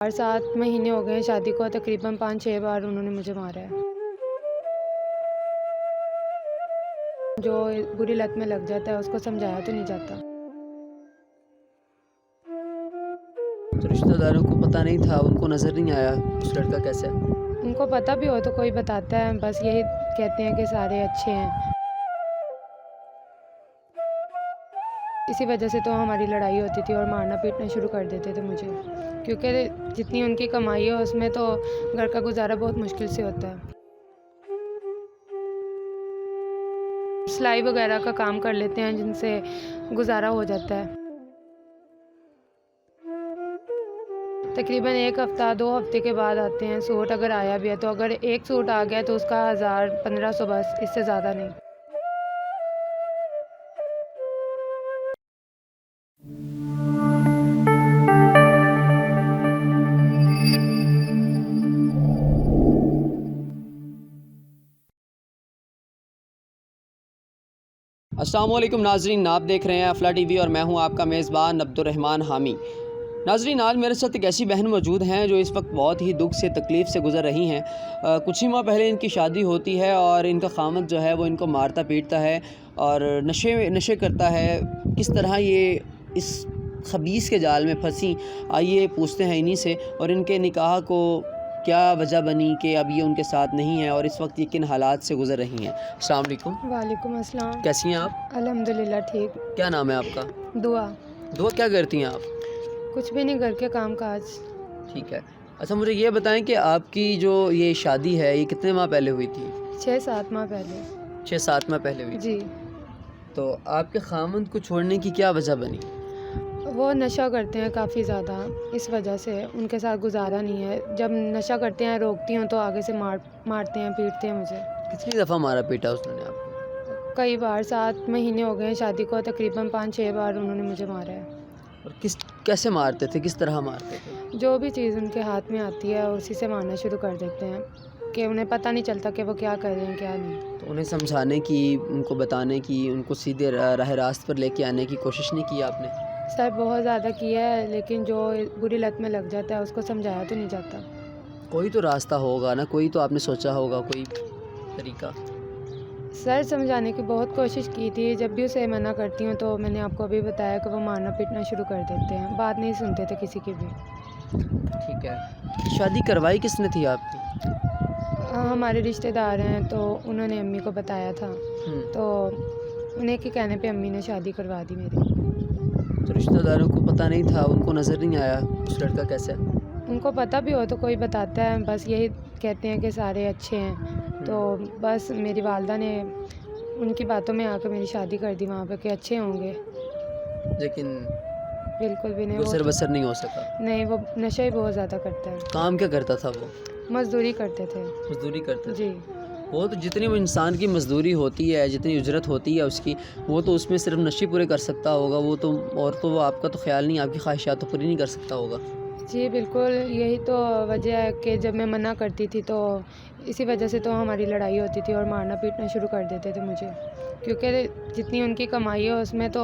7 مہینے ہو گئے ہیں شادی کو، تقریباً 5-6 بار انہوں نے مجھے مارا ہے۔ جو بری لت میں لگ جاتا ہے اس کو سمجھایا تو نہیں جاتا۔ تو رشتہ داروں کو پتہ نہیں تھا، ان کو نظر نہیں آیا اس لڑکا کیسا ہے؟ ان کو پتہ بھی ہو تو کوئی بتاتا ہے، بس یہی کہتے ہیں کہ سارے اچھے ہیں۔ اسی وجہ سے تو ہماری لڑائی ہوتی تھی اور مارنا پیٹنا شروع کر دیتے تھے مجھے، کیونکہ جتنی ان کی کمائی ہے اس میں تو گھر کا گزارا بہت مشکل سے ہوتا ہے۔ سلائی وغیرہ کا کام کر لیتے ہیں جن سے گزارا ہو جاتا ہے۔ تقریباً 1 ہفتہ 2 ہفتے کے بعد آتے ہیں۔ سوٹ اگر آیا بھی ہے تو اگر ایک سوٹ آ گیا تو اس کا 1000-1500 بس، اس سے زیادہ نہیں۔ السلام علیکم ناظرین، آپ دیکھ رہے ہیں افلا ٹی وی اور میں ہوں آپ کا میزبان عبد الرحمن حامی۔ ناظرین، آج میرے ساتھ ایک ایسی بہن موجود ہیں جو اس وقت بہت ہی دکھ سے تکلیف سے گزر رہی ہیں۔ کچھ ہی ماہ پہلے ان کی شادی ہوتی ہے اور ان کا خاوند جو ہے وہ ان کو مارتا پیٹتا ہے اور نشے کرتا ہے۔ کس طرح یہ اس خبیث کے جال میں پھنسی، آئیے پوچھتے ہیں انہی سے، اور ان کے نکاح کو کیا وجہ بنی کہ اب یہ ان کے ساتھ نہیں ہے اور اس وقت یہ کن حالات سے گزر رہی ہیں۔ السلام علیکم۔ وعلیکم السلام۔ کیسی ہیں آپ؟ الحمدللہ ٹھیک۔ کیا نام ہے آپ کا؟ دعا۔ دعا کیا کرتی ہیں آپ؟ کچھ بھی نہیں، گھر کے کام کاج۔ ٹھیک ہے۔ اچھا، مجھے یہ بتائیں کہ آپ کی جو یہ شادی ہے یہ کتنے ماہ پہلے ہوئی تھی؟ 6-7 ماہ پہلے۔ 6-7 ماہ پہلے ہوئی تھی۔ جی۔ تو آپ کے خاوند کو چھوڑنے کی کیا وجہ بنی؟ وہ نشہ کرتے ہیں کافی زیادہ، اس وجہ سے ان کے ساتھ گزارا نہیں ہے۔ جب نشہ کرتے ہیں روکتی ہوں تو آگے سے مارتے ہیں پیٹتے ہیں مجھے۔ کتنی دفعہ مارا پیٹا اس نے آپ کو؟ کئی بار، 7 مہینے ہو گئے ہیں شادی کو، تقریباً 5-6 بار انہوں نے مجھے مارا ہے۔ اور کیسے مارتے تھے، کس طرح مارتے تھے؟ جو بھی چیز ان کے ہاتھ میں آتی ہے اسی سے مارنا شروع کر دیتے ہیں کہ انہیں پتہ نہیں چلتا کہ وہ کیا کر رہے ہیں کیا نہیں۔ تو انہیں سمجھانے کی، ان کو بتانے کی، ان کو سیدھے راہ راست پر لے کے آنے کی کوشش نہیں کی آپ نے؟ سر بہت زیادہ کیا ہے، لیکن جو بری لت میں لگ جاتا ہے اس کو سمجھایا تو نہیں جاتا۔ کوئی تو راستہ ہوگا نا، کوئی تو آپ نے سوچا ہوگا کوئی طریقہ۔ سر سمجھانے کی بہت کوشش کی تھی، جب بھی اسے منع کرتی ہوں تو میں نے آپ کو ابھی بتایا کہ وہ مارنا پیٹنا شروع کر دیتے ہیں، بات نہیں سنتے تھے کسی کی بھی۔ ٹھیک ہے۔ شادی کروائی کس نے تھی آپ کی؟ ہمارے رشتہ دار ہیں تو انہوں نے امی کو بتایا تھا، تو انہیں کے کہنے پہ امی نے شادی کروا دی میری۔ تو رشتہ داروں کو پتہ نہیں تھا، ان کو نظر نہیں آیا اس لڑکا کیسا ہے؟ ان کو پتہ بھی ہو تو کوئی بتاتا ہے، بس یہی کہتے ہیں کہ سارے اچھے ہیں۔ تو بس میری والدہ نے ان کی باتوں میں آ کر میری شادی کر دی وہاں پہ کہ اچھے ہوں گے، لیکن بالکل بھی نہیں۔ گزر بسر نہیں ہو سکا؟ نہیں، وہ نشہ ہی بہت زیادہ کرتا ہے۔ کام کیا کرتا تھا وہ؟ مزدوری کرتے تھے۔ مزدوری کرتا تھا؟ جی۔ وہ تو جتنی وہ انسان کی مزدوری ہوتی ہے، جتنی اجرت ہوتی ہے اس کی، وہ تو اس میں صرف نشے پورے کر سکتا ہوگا وہ تو، اور تو وہ آپ کا تو خیال نہیں، آپ کی خواہشات تو پوری نہیں کر سکتا ہوگا۔ جی بالکل، یہی تو وجہ ہے کہ جب میں منع کرتی تھی تو اسی وجہ سے تو ہماری لڑائی ہوتی تھی اور مارنا پیٹنا شروع کر دیتے تھے مجھے، کیونکہ جتنی ان کی کمائی ہے اس میں تو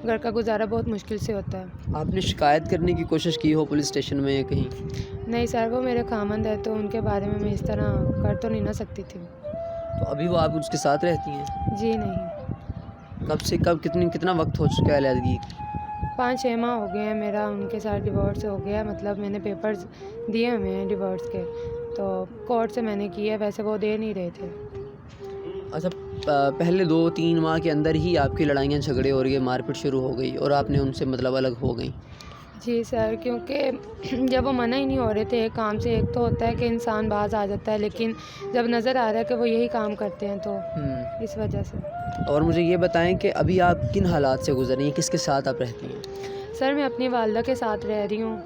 گھر کا گزارا بہت مشکل سے ہوتا ہے۔ آپ نے شکایت کرنے کی کوشش کی ہو پولیس اسٹیشن میں یا کہیں؟ نہیں سر، وہ میرے خامند ہے تو ان کے بارے میں اس طرح کر تو نہیں نہ سکتی تھی۔ تو ابھی وہ آپ اس کے ساتھ رہتی ہیں؟ جی نہیں۔ کب سے کب، کتنا وقت ہو چکا ہے علیحدگی؟ 5-6 ماہ ہو گئے ہیں میرا ان کے ساتھ ڈیورس ہو گیا، مطلب میں نے پیپرز دیے ہوئے ہیں ڈیورس کے، تو کورٹ سے میں نے کیا ہے، ویسے وہ دے نہیں رہے تھے۔ اچھا، پہلے 2-3 ماہ کے اندر ہی آپ کی لڑائیاں جھگڑے اور یہ مار پیٹ شروع ہو گئی اور آپ نے ان سے مطلب الگ ہو گئیں؟ جی سر، کیونکہ جب وہ منع ہی نہیں ہو رہے تھے ایک کام سے، ایک تو ہوتا ہے کہ انسان باز آ جاتا ہے، لیکن جب نظر آ رہا ہے کہ وہ یہی کام کرتے ہیں تو اس وجہ سے۔ اور مجھے یہ بتائیں کہ ابھی آپ کن حالات سے گزر رہی ہیں، کس کے ساتھ آپ رہتی ہیں؟ سر میں اپنی والدہ کے ساتھ رہ رہی ہوں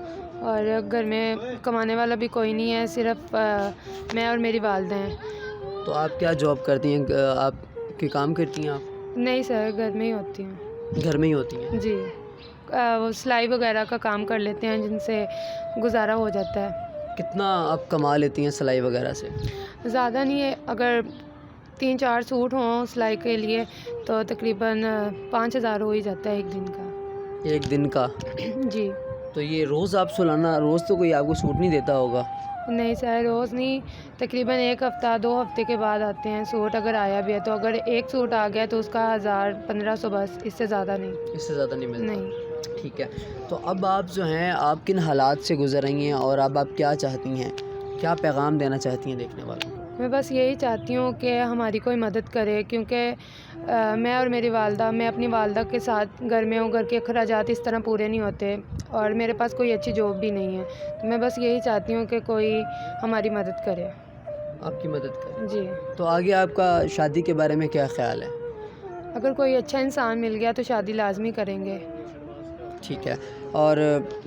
اور گھر میں کمانے والا بھی کوئی نہیں ہے، صرف میں اور میری والدہ ہیں۔ تو آپ کیا جاب کرتی ہیں، آپ کے کام کرتی ہیں آپ؟ نہیں سر، گھر میں ہی ہوتی ہوں۔ گھر میں ہی ہوتی ہیں؟ جی، وہ سلائی وغیرہ کا کام کر لیتے ہیں جن سے گزارا ہو جاتا ہے۔ کتنا آپ کما لیتی ہیں سلائی وغیرہ سے؟ زیادہ نہیں ہے، اگر 3-4 سوٹ ہوں سلائی کے لیے تو تقریباً 5000 ہو ہی جاتا ہے ایک دن کا۔ ایک دن کا؟ جی۔ تو یہ روز آپ سلانا روز تو کوئی آپ کو سوٹ نہیں دیتا ہوگا؟ نہیں سر، روز نہیں، تقریباً 1 ہفتہ 2 ہفتے کے بعد آتے ہیں سوٹ، اگر آیا بھی ہے تو اگر ایک سوٹ آ گیا تو اس کا 1000-1500 بس، اس سے زیادہ نہیں۔ اس سے زیادہ نہیں ملتا؟ نہیں۔ ٹھیک ہے، تو اب آپ جو ہیں آپ کن حالات سے گزر رہی ہیں اور اب آپ کیا چاہتی ہیں، کیا پیغام دینا چاہتی ہیں دیکھنے والوں کو؟ میں بس یہی چاہتی ہوں کہ ہماری کوئی مدد کرے، کیونکہ میں اور میری والدہ، میں اپنی والدہ کے ساتھ گھر میں ہوں، گھر کے اخراجات اس طرح پورے نہیں ہوتے اور میرے پاس کوئی اچھی جاب بھی نہیں ہے، تو میں بس یہی چاہتی ہوں کہ کوئی ہماری مدد کرے۔ آپ کی مدد کریں؟ جی۔ تو آگے آپ کا شادی کے بارے میں کیا خیال ہے؟ اگر کوئی اچھا انسان مل گیا تو شادی لازمی کریں گے۔ ٹھیک ہے، اور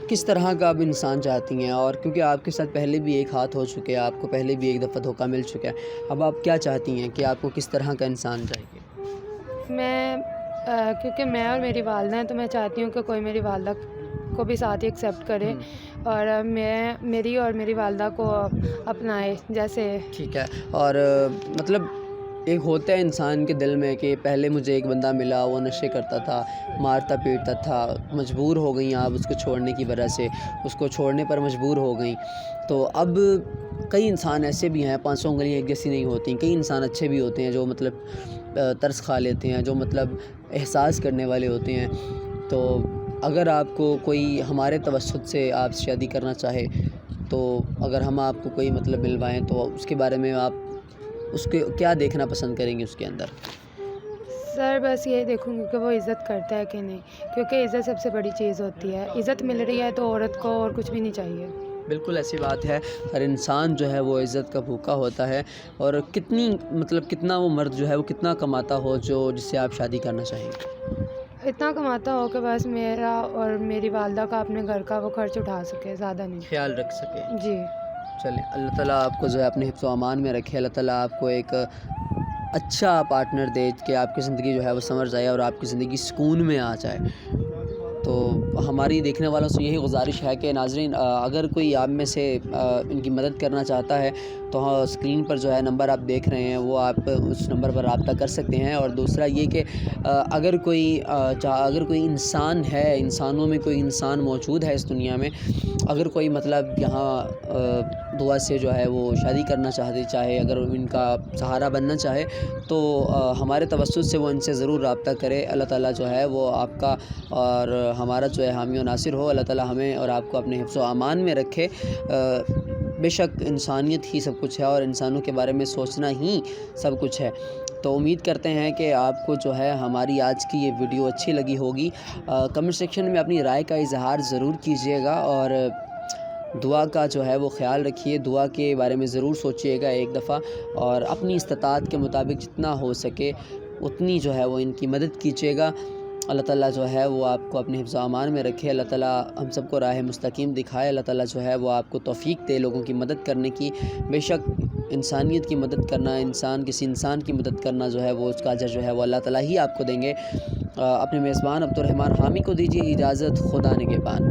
کس طرح کا آپ انسان چاہتی ہیں؟ اور کیونکہ آپ کے ساتھ پہلے بھی ایک ہاتھ ہو چکے ہیں، آپ کو پہلے بھی ایک دفعہ دھوکہ مل چکا ہے، اب آپ کیا چاہتی ہیں کہ آپ کو کس طرح کا انسان چاہیے؟ کیونکہ میں اور میری والدہ ہیں تو میں چاہتی ہوں کہ کوئی میری والدہ کو بھی ساتھ ہی ایکسیپٹ کرے اور میری اور میری والدہ کو اپنائے جیسے۔ ٹھیک ہے، اور مطلب ایک ہوتا ہے انسان کے دل میں کہ پہلے مجھے ایک بندہ ملا، وہ نشے کرتا تھا، مارتا پیٹتا تھا، مجبور ہو گئیں آپ اس کو چھوڑنے کی وجہ سے، اس کو چھوڑنے پر مجبور ہو گئیں، تو اب کئی انسان ایسے بھی ہیں، 500 انگلیاں ایک جیسی نہیں ہوتی، کئی انسان اچھے بھی ہوتے ہیں جو مطلب ترس کھا لیتے ہیں، جو مطلب احساس کرنے والے ہوتے ہیں، تو اگر آپ کو کوئی ہمارے توسط سے آپ شادی کرنا چاہے تو اگر ہم آپ کو کوئی مطلب ملوائیں تو اس کے بارے میں آپ اس کے کیا دیکھنا پسند کریں گے اس کے اندر؟ سر بس یہی دیکھوں گی کہ وہ عزت کرتا ہے کہ نہیں، کیونکہ عزت سب سے بڑی چیز ہوتی ہے، عزت مل رہی ہے تو عورت کو اور کچھ بھی نہیں چاہیے۔ بالکل ایسی بات ہے، ہر انسان جو ہے وہ عزت کا بھوکا ہوتا ہے، اور کتنا وہ مرد جو ہے وہ کتنا کماتا ہو جس سے آپ شادی کرنا چاہیں گے؟ اتنا کماتا ہو کہ بس میرا اور میری والدہ کا اپنے گھر کا وہ خرچ اٹھا سکے، زیادہ نہیں۔ خیال رکھ سکے؟ جی۔ چلیں، اللہ تعالیٰ آپ کو جو ہے اپنے حفظ و امان میں رکھے، اللہ تعالیٰ آپ کو ایک اچھا پارٹنر دے کہ آپ کی زندگی جو ہے وہ سنور جائے اور آپ کی زندگی سکون میں آ جائے۔ تو ہماری دیکھنے والوں سے یہی گزارش ہے کہ ناظرین، اگر کوئی آپ میں سے ان کی مدد کرنا چاہتا ہے تو ہاں، اسکرین پر جو ہے نمبر آپ دیکھ رہے ہیں، وہ آپ اس نمبر پر رابطہ کر سکتے ہیں۔ اور دوسرا یہ کہ اگر کوئی انسان ہے، انسانوں میں کوئی انسان موجود ہے اس دنیا میں، اگر کوئی مطلب یہاں دعا سے جو ہے وہ شادی کرنا چاہے، اگر ان کا سہارا بننا چاہے تو ہمارے توسط سے وہ ان سے ضرور رابطہ کرے۔ اللہ تعالیٰ جو ہے وہ آپ کا اور ہمارا جو ہے حامی و ناصر ہو۔ اللہ تعالیٰ ہمیں اور آپ کو اپنے حفظ و امان میں رکھے۔ بے شک انسانیت ہی سب کچھ ہے اور انسانوں کے بارے میں سوچنا ہی سب کچھ ہے۔ تو امید کرتے ہیں کہ آپ کو جو ہے ہماری آج کی یہ ویڈیو اچھی لگی ہوگی۔ کمنٹ سیکشن میں اپنی رائے کا اظہار ضرور کیجیے گا، اور دعا کا جو ہے وہ خیال رکھیے، دعا کے بارے میں ضرور سوچیے گا ایک دفعہ، اور اپنی استطاعت کے مطابق جتنا ہو سکے اتنی جو ہے وہ ان کی مدد کیجیے گا۔ اللہ تعالیٰ جو ہے وہ آپ کو اپنے حفظ و امان میں رکھے، اللہ تعالیٰ ہم سب کو راہ مستقیم دکھائے، اللہ تعالیٰ جو ہے وہ آپ کو توفیق دے لوگوں کی مدد کرنے کی۔ بے شک انسانیت کی مدد کرنا، کسی انسان کی مدد کرنا جو ہے وہ اس کا اجر جو ہے وہ اللہ تعالیٰ ہی آپ کو دیں گے۔ اپنے میزبان عبدالرحمن حامی کو دیجیے اجازت، خدا نگہبان۔